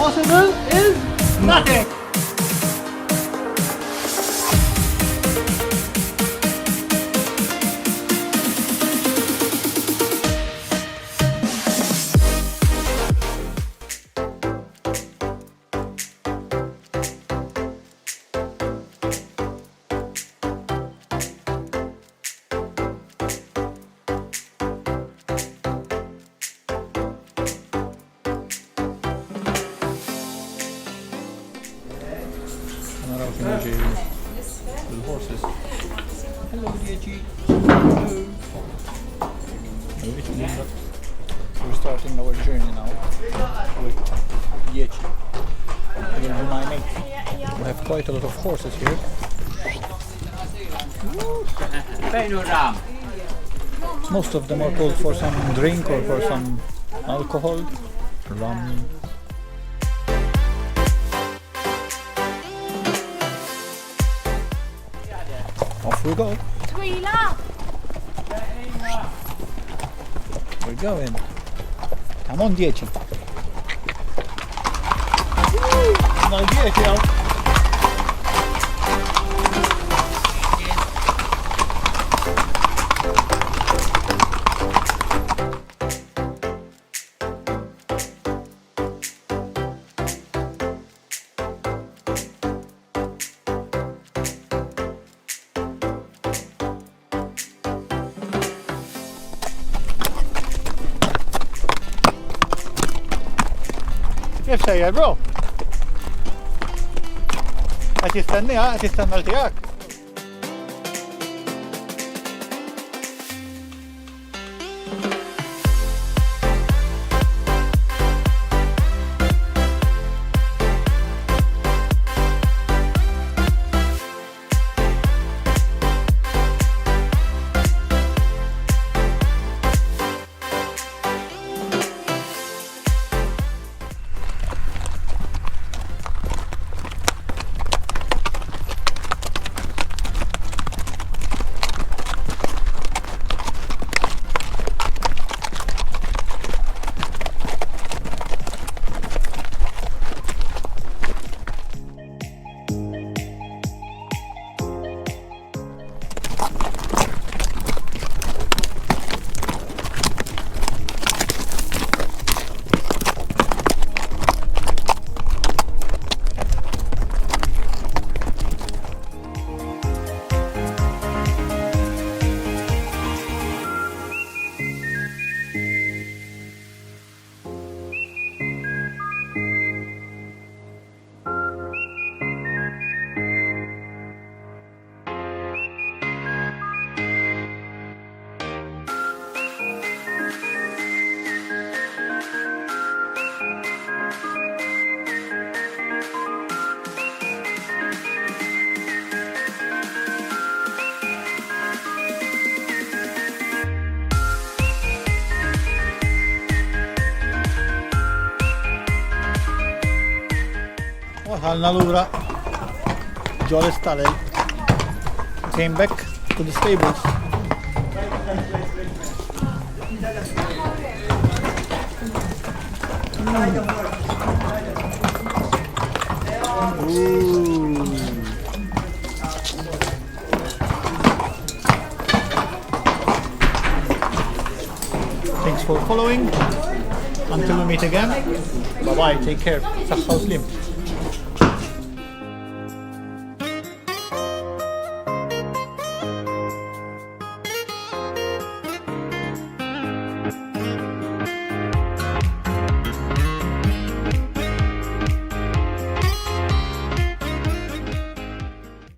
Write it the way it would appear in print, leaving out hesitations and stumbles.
Impossible is nothing. With horses. Hello, Ghajn. Hello. We're starting our journey now with Ghajn. He will be my mate. We have quite a lot of horses here. Most of them are called for some drink or for some alcohol, rum. Off we go. We're going. Come on, Ghajn. Come on, Ghajn. كيف سيد برو؟ هتستني هتستنى التياك. Wasalna lura ġo l-istallel. Came back to the stables. Thanks for following. Until we meet again. Bye bye. Take care. Saħħa u slim.